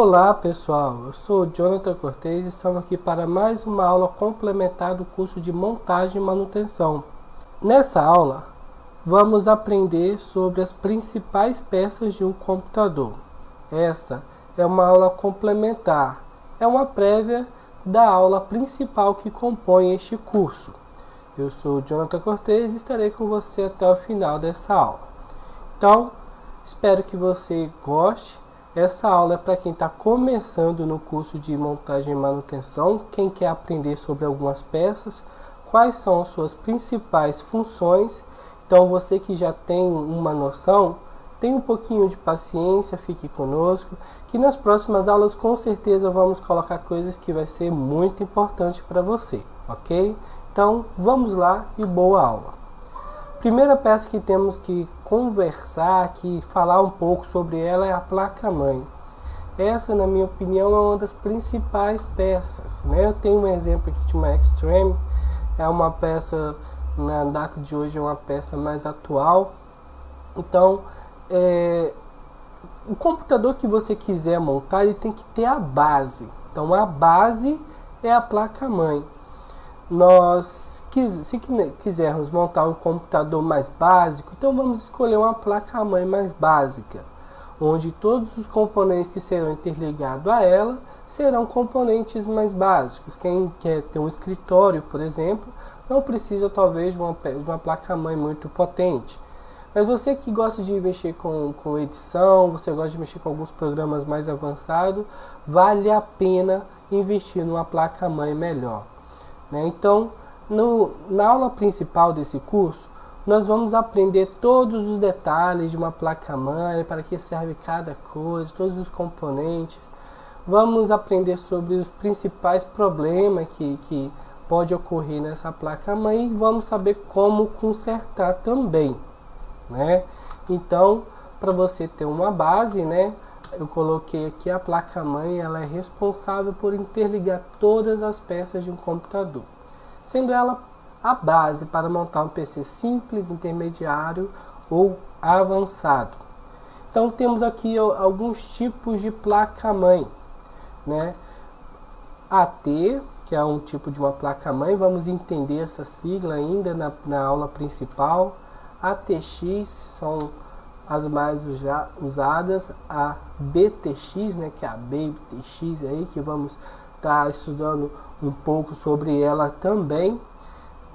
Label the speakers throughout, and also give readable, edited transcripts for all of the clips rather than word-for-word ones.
Speaker 1: Olá pessoal, eu sou o Jonathan Cortez e estamos aqui para mais uma aula complementar do curso de montagem e manutenção. Nessa aula, vamos aprender sobre as principais peças de um computador. Essa é uma aula complementar, é uma prévia da aula principal que compõe este curso. Eu sou o Jonathan Cortez e estarei com você até o final dessa aula. Então, espero que você goste. Essa aula é para quem está começando no curso de montagem e manutenção, quem quer aprender sobre algumas peças, quais são as suas principais funções. Então você que já tem uma noção, tenha um pouquinho de paciência, fique conosco, que nas próximas aulas com certeza vamos colocar coisas que vai ser muito importante para você, ok? Então vamos lá e boa aula! Primeira peça que temos que conversar, que falar um pouco sobre ela é a placa-mãe. Essa, na minha opinião, é uma das principais peças, né? Eu tenho um exemplo aqui de uma Extreme, é uma peça, na data de hoje, é uma peça mais atual. Então, o computador que você quiser montar, ele tem que ter a base. Então, a base é a placa-mãe. Se quisermos montar um computador mais básico, então vamos escolher uma placa-mãe mais básica, onde todos os componentes que serão interligados a ela serão componentes mais básicos. Quem quer ter um escritório, por exemplo, não precisa talvez de uma placa-mãe muito potente. Mas você que gosta de mexer com edição, você gosta de mexer com alguns programas mais avançados, vale a pena investir numa placa-mãe melhor, né? Então, na aula principal desse curso, nós vamos aprender todos os detalhes de uma placa-mãe, para que serve cada coisa, todos os componentes. Vamos aprender sobre os principais problemas que pode ocorrer nessa placa-mãe e vamos saber como consertar também, né? Então, para você ter uma base, né, eu coloquei aqui a placa-mãe, ela é responsável por interligar todas as peças de um computador, sendo ela a base para montar um PC simples, intermediário ou avançado. Então temos aqui alguns tipos de placa-mãe, né? AT, que é um tipo de uma placa-mãe, vamos entender essa sigla ainda na aula principal. ATX são as mais usadas, a BTX, né, que é a BTX aí, que vamos estar estudando um pouco sobre ela também.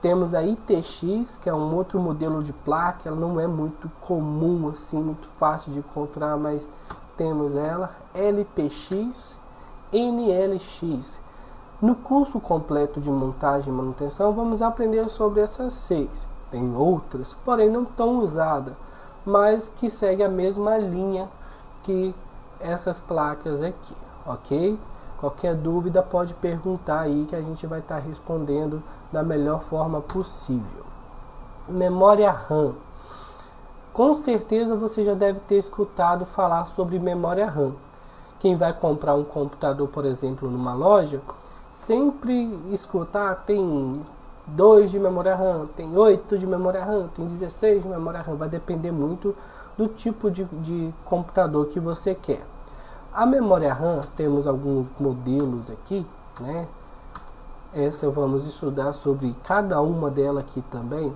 Speaker 1: Temos a ITX, que é um outro modelo de placa, ela não é muito comum, assim, muito fácil de encontrar, mas temos ela. LPX, NLX. No curso completo de montagem e manutenção, vamos aprender sobre essas 6. Tem outras, porém não tão usadas, mas que segue a mesma linha que essas placas aqui, ok? Qualquer dúvida pode perguntar aí que a gente vai estar respondendo da melhor forma possível. Memória RAM. Com certeza você já deve ter escutado falar sobre memória RAM. Quem vai comprar um computador, por exemplo, numa loja, sempre escuta, tem 2 de memória RAM, tem 8 de memória RAM, tem 16 de memória RAM. Vai depender muito do tipo de computador que você quer. A memória RAM, temos alguns modelos aqui, né? Essa vamos estudar sobre cada uma delas aqui também.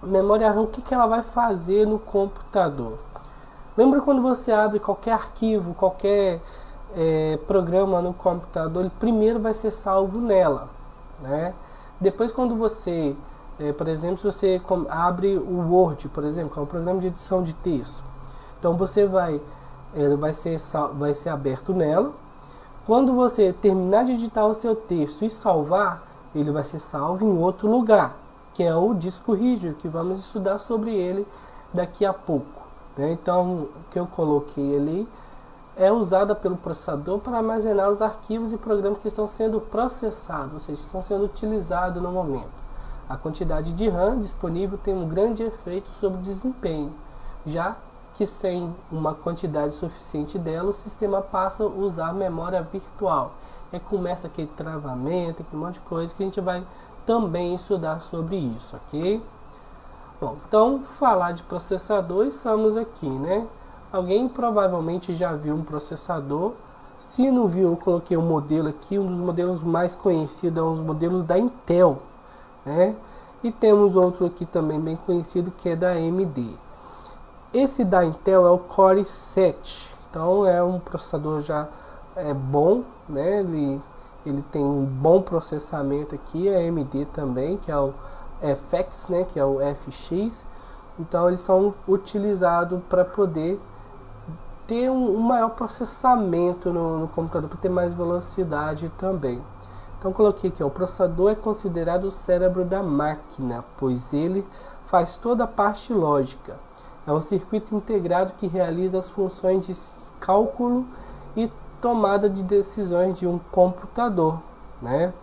Speaker 1: Memória RAM, o que ela vai fazer no computador? Lembra quando você abre qualquer arquivo, qualquer programa no computador, ele primeiro vai ser salvo nela, né? Depois, quando você, por exemplo, se você abre o Word, por exemplo, que é um programa de edição de texto, então você vai ser aberto nela. Quando você terminar de digitar o seu texto e salvar, ele vai ser salvo em outro lugar, que é o disco rígido, que vamos estudar sobre ele daqui a pouco, né? Então, o que eu coloquei ali é usada pelo processador para armazenar os arquivos e programas que estão sendo processados, ou seja, estão sendo utilizados no momento. A quantidade de RAM disponível tem um grande efeito sobre o desempenho, já que sem uma quantidade suficiente dela, o sistema passa a usar memória virtual. E começa aquele travamento, aquele monte de coisa que a gente vai também estudar sobre isso, ok? Bom, então, falar de processador, estamos aqui, né? Alguém provavelmente já viu um processador, Se não viu, eu coloquei um modelo aqui, um dos modelos mais conhecidos é um dos modelos da Intel, né? E temos outro aqui também bem conhecido que é da AMD. Esse da Intel é o Core 7, então é um processador já bom, né? Ele tem um bom processamento aqui, a AMD também, que é o FX, né? Que é o FX. Então eles são utilizados para poder ter um maior processamento no computador, para ter mais velocidade também. Então coloquei aqui, ó, o processador é considerado o cérebro da máquina, pois ele faz toda a parte lógica. É um circuito integrado que realiza as funções de cálculo e tomada de decisões de um computador, né?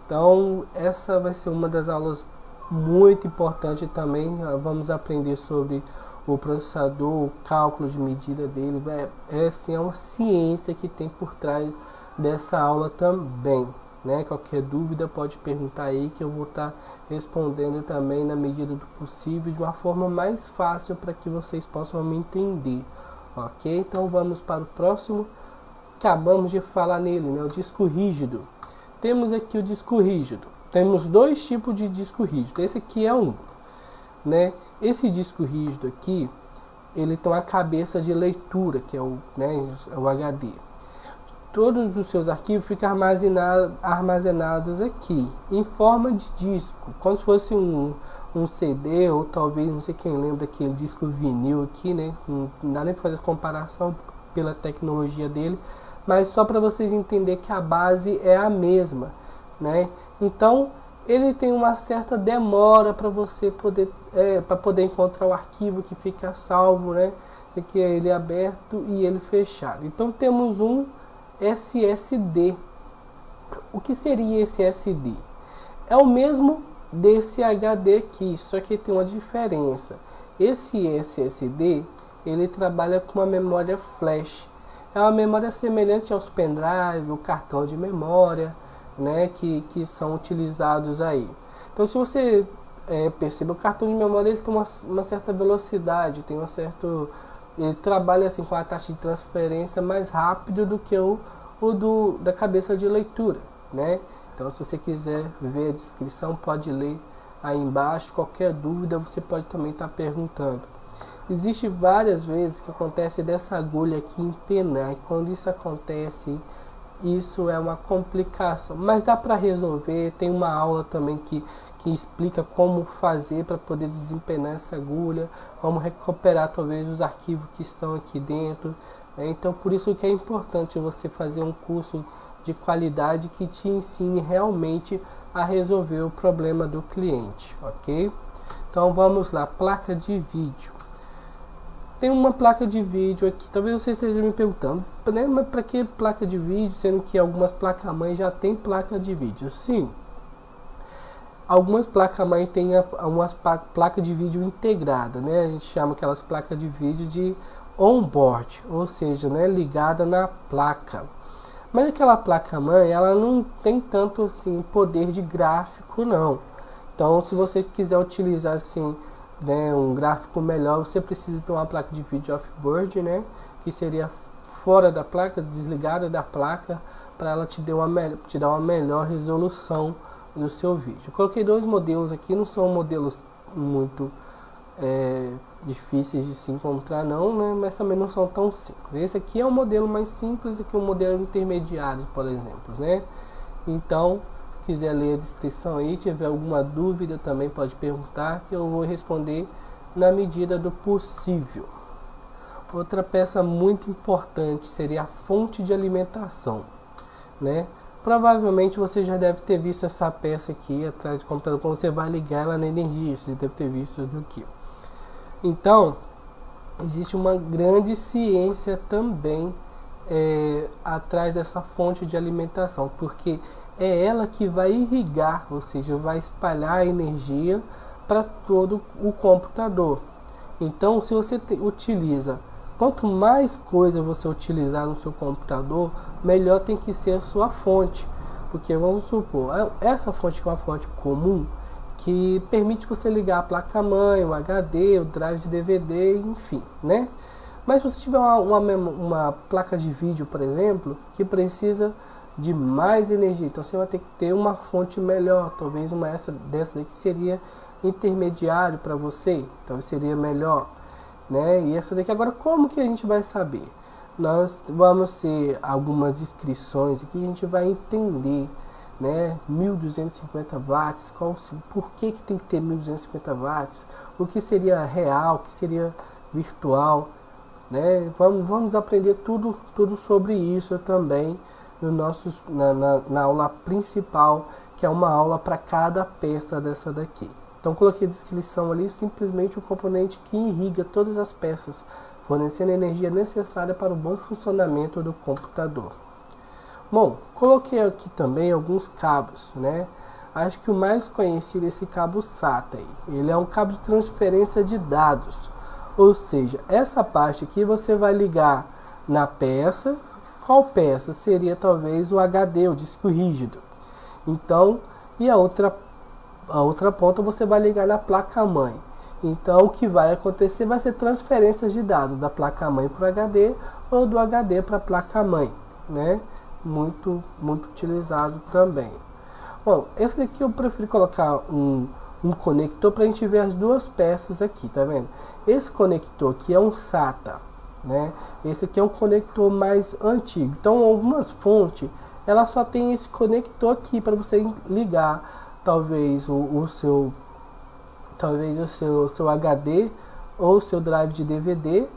Speaker 1: Então essa vai ser uma das aulas muito importante também. Vamos aprender sobre o processador, o cálculo de medida dele. É uma ciência que tem por trás dessa aula também, né? Qualquer dúvida pode perguntar aí que eu vou estar respondendo também na medida do possível, de uma forma mais fácil para que vocês possam me entender, ok? Então vamos para o próximo. Acabamos de falar nele, né? O disco rígido. Temos aqui o disco rígido. Temos dois tipos de disco rígido. Esse aqui é um, né? Esse disco rígido aqui, ele tem uma cabeça de leitura, que é o HD. Todos os seus arquivos ficam armazenados aqui, em forma de disco, como se fosse um CD, ou talvez, não sei quem lembra, aquele disco vinil aqui, né? Não dá nem para fazer comparação pela tecnologia dele, mas só para vocês entenderem que a base é a mesma, né? Então ele tem uma certa demora para você poder encontrar o arquivo que fica salvo, né? Aqui é ele aberto e ele fechado. Então temos um SSD. O que seria esse SD? É o mesmo desse HD aqui, só que tem uma diferença. Esse SSD ele trabalha com uma memória flash. É uma memória semelhante aos pendrive, o cartão de memória, né, que são utilizados aí. Então, se você perceber, o cartão de memória ele tem uma certa velocidade, tem ele trabalha assim com a taxa de transferência mais rápido do que da cabeça de leitura, né? Então, se você quiser ver a descrição, pode ler aí embaixo. Qualquer dúvida você pode também estar perguntando. Existe várias vezes que acontece dessa agulha aqui empenar, e quando isso acontece, isso é uma complicação, mas dá para resolver. Tem uma aula também que explica como fazer para poder desempenar essa agulha, como recuperar talvez os arquivos que estão aqui dentro, né? Então por isso que é importante você fazer um curso de qualidade que te ensine realmente a resolver o problema do cliente, ok? Então vamos lá, placa de vídeo. Tem uma placa de vídeo aqui, talvez você esteja me perguntando, né, mas para que placa de vídeo, sendo que algumas placas-mãe já tem placa de vídeo? Sim, algumas placas-mãe têm umas placas de vídeo integrada, né? A gente chama aquelas placas de vídeo de on-board, ou seja, né, ligada na placa. Mas aquela placa-mãe, ela não tem tanto assim poder de gráfico, não. Então, se você quiser utilizar assim, né, um gráfico melhor, você precisa ter uma placa de vídeo off-board, né, que seria fora da placa, desligada da placa, para ela te dar uma melhor resolução do seu vídeo. Eu coloquei dois modelos aqui, não são modelos muito difíceis de se encontrar não, né, mas também não são tão simples. Esse aqui é um modelo mais simples, aqui é um modelo intermediário, por exemplo, né. Então, se quiser ler a descrição aí, tiver alguma dúvida também pode perguntar, que eu vou responder na medida do possível. Outra peça muito importante seria a fonte de alimentação, né? Provavelmente você já deve ter visto essa peça aqui atrás do computador, quando você vai ligar ela na energia, você deve ter visto isso aqui. Então, existe uma grande ciência também atrás dessa fonte de alimentação, porque é ela que vai irrigar, ou seja, vai espalhar a energia para todo o computador. Então, se você utiliza, quanto mais coisa você utilizar no seu computador, melhor tem que ser a sua fonte. Porque vamos supor, essa fonte que é uma fonte comum, que permite você ligar a placa-mãe, o HD, o drive de DVD, enfim, né? Mas se você tiver uma placa de vídeo, por exemplo, que precisa de mais energia, então você vai ter que ter uma fonte melhor, talvez dessa daqui seria intermediário para você, então seria melhor, né? E essa daqui agora, como que a gente vai saber? Nós vamos ter algumas descrições aqui, a gente vai entender, né? 1250 watts, por que tem que ter 1250 watts, o que seria real, o que seria virtual, né? Vamos aprender tudo sobre isso também no na aula principal, que é uma aula para cada peça dessa daqui. Então coloquei a descrição ali, simplesmente o componente que irriga todas as peças, fornecendo a energia necessária para o bom funcionamento do computador. Bom, coloquei aqui também alguns cabos, né? Acho que o mais conhecido é esse cabo SATA aí. Ele é um cabo de transferência de dados. Ou seja, essa parte aqui você vai ligar na peça. Qual peça? Seria talvez o HD, o disco rígido. Então, e a outra ponta você vai ligar na placa-mãe. Então, o que vai acontecer vai ser transferências de dados da placa-mãe para o HD ou do HD para a placa-mãe, né? Muito utilizado também. Bom, esse daqui eu prefiro colocar um conector para a gente ver as duas peças aqui, tá vendo? Esse conector aqui é um SATA, né? Esse aqui é um conector mais antigo. Então, algumas fontes, ela só tem esse conector aqui para você ligar, talvez o seu HD ou o seu drive de DVD,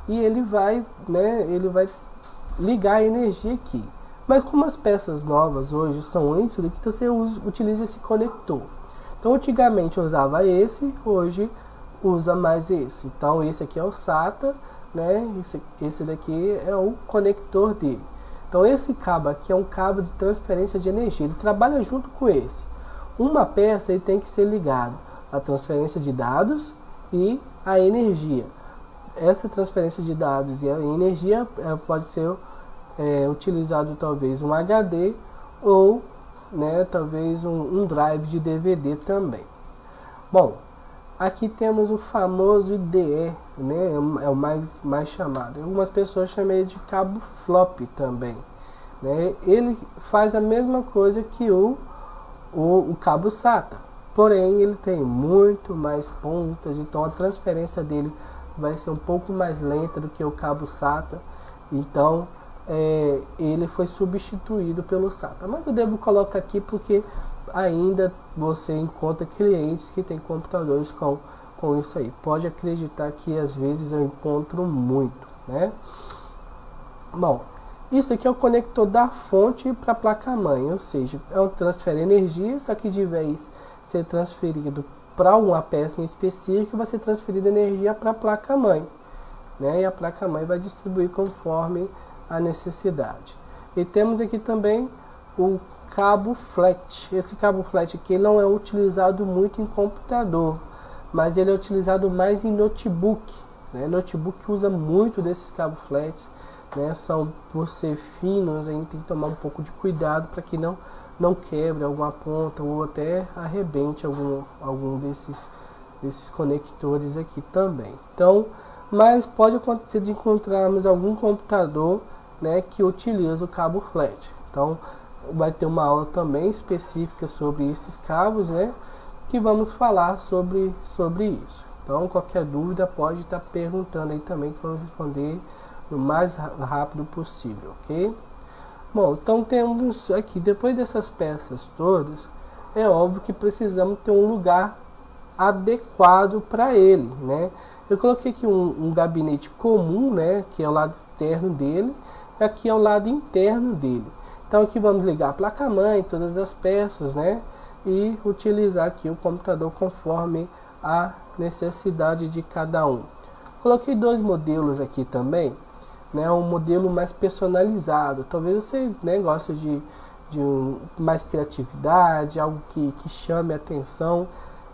Speaker 1: e ele vai, né? Ele vai ligar a energia aqui. Mas como as peças novas hoje são isso daqui, então você utiliza esse conector. Então antigamente eu usava esse, hoje usa mais esse. Então esse aqui é o SATA, né? Esse daqui é o conector dele. Então esse cabo aqui é um cabo de transferência de energia, ele trabalha junto com esse. Uma peça ele tem que ser ligado à transferência de dados e à energia. Essa transferência de dados e a energia pode ser utilizado talvez um HD ou, né, talvez um drive de DVD também. Bom, aqui temos o famoso IDE, né, é o mais chamado. Algumas pessoas chamam ele de cabo flop também, né? Ele faz a mesma coisa que o cabo SATA, porém ele tem muito mais pontas, então a transferência dele vai ser um pouco mais lenta do que o cabo SATA. Então ele foi substituído pelo SATA, mas eu devo colocar aqui porque ainda você encontra clientes que têm computadores com isso aí. Pode acreditar que às vezes eu encontro muito, né? Bom, isso aqui é o conector da fonte para a placa-mãe, ou seja, é um transfer energia, só que de vez de ser transferido para uma peça em específico, vai ser transferida energia para a placa-mãe, né? E a placa-mãe vai distribuir conforme a necessidade. E temos aqui também o cabo flat. Esse cabo flat aqui não é utilizado muito em computador, mas ele é utilizado mais em notebook, né? Notebook usa muito desses cabos flats, né? São, por ser finos, a gente tem que tomar um pouco de cuidado para que não quebre alguma ponta ou até arrebente algum desses conectores aqui também. Então, mas pode acontecer de encontrarmos algum computador, né, que utiliza o cabo flat. Então vai ter uma aula também específica sobre esses cabos, né, que vamos falar sobre isso. Então qualquer dúvida pode estar perguntando aí também, que vamos responder o mais rápido possível, ok? Bom, então temos aqui, depois dessas peças todas, é óbvio que precisamos ter um lugar adequado para ele, né? Eu coloquei aqui um gabinete comum, né, que é o lado externo dele, e aqui é o lado interno dele. Então aqui vamos ligar a placa-mãe, todas as peças, né, e utilizar aqui o computador conforme a necessidade de cada um. Coloquei dois modelos aqui também, né, um modelo mais personalizado. Talvez você, né, goste de mais criatividade, algo que chame a atenção,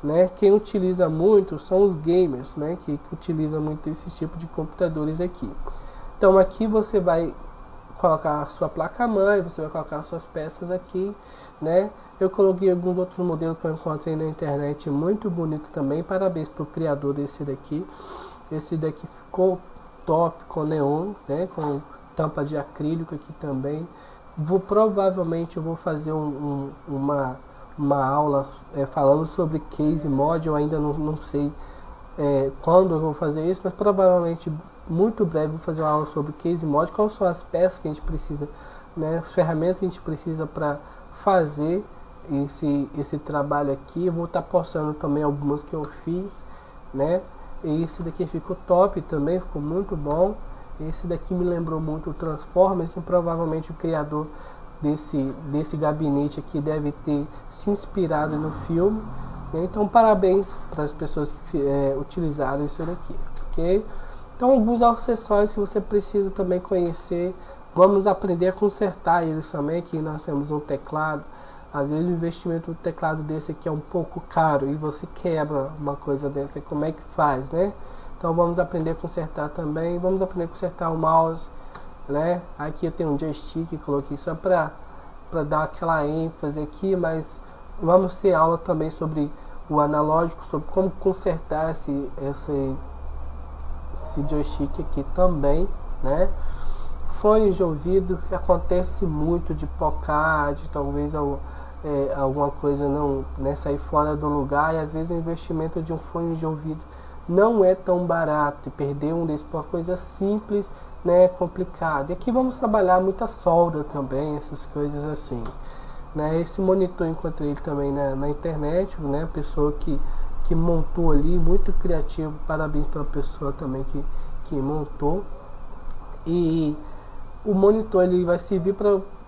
Speaker 1: né? Quem utiliza muito são os gamers, né, que utilizam muito esse tipo de computadores aqui. Então aqui você vai colocar a sua placa-mãe, você vai colocar as suas peças aqui, né? Eu coloquei alguns outros modelos que eu encontrei na internet, muito bonito também. Parabéns para o criador desse daqui. Esse daqui ficou, né, muito bonito, ficou muito bem top com neon, né, com tampa de acrílico aqui também. Provavelmente eu vou fazer uma aula falando sobre case mod. Eu ainda não sei quando eu vou fazer isso, mas provavelmente muito breve vou fazer uma aula sobre case mod, quais são as peças que a gente precisa, né, as ferramentas que a gente precisa para fazer esse trabalho aqui. Eu vou estar postando também algumas que eu fiz, né? E esse daqui ficou top também, ficou muito bom. Esse daqui me lembrou muito o Transformers, e provavelmente o criador desse gabinete aqui deve ter se inspirado no filme, né? Então parabéns para as pessoas que utilizaram isso daqui, ok? Então alguns acessórios que você precisa também conhecer, vamos aprender a consertar eles também. Aqui nós temos um teclado. Às vezes o investimento do teclado desse aqui é um pouco caro e você quebra uma coisa dessa, como é que faz, né? Então vamos aprender a consertar também, vamos aprender a consertar o mouse, né? Aqui eu tenho um joystick, coloquei só para dar aquela ênfase aqui, mas vamos ter aula também sobre o analógico, sobre como consertar esse joystick aqui também, né? Fones de ouvido, que acontece muito de pocar, de talvez alguma coisa não, né, sair fora do lugar, e às vezes o investimento de um fone de ouvido não é tão barato, e perder um desses por uma coisa simples, né, é complicado. E aqui vamos trabalhar muita solda também, essas coisas assim, né? Esse monitor encontrei ele também na internet, né? A pessoa que montou ali, muito criativo, parabéns para a pessoa também que montou. E o monitor ele vai servir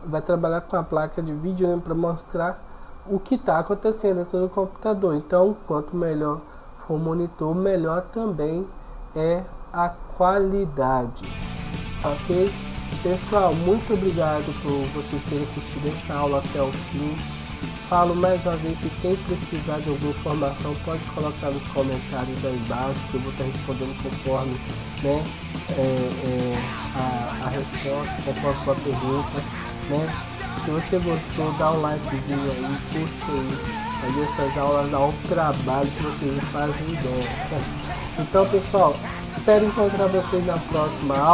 Speaker 1: vai trabalhar com a placa de vídeo, né, para mostrar o que está acontecendo dentro do computador. Então, quanto melhor for o monitor, melhor também é a qualidade, ok? Pessoal, muito obrigado por vocês terem assistido essa aula até o fim. Falo mais uma vez que quem precisar de alguma informação pode colocar nos comentários aí embaixo, que eu vou estar respondendo conforme, né, a resposta, conforme a pergunta, né? Se você gostou, dá um likezinho aí, curte aí essas aulas, dá um trabalho que vocês não fazem ideia. Então pessoal, espero encontrar vocês na próxima aula.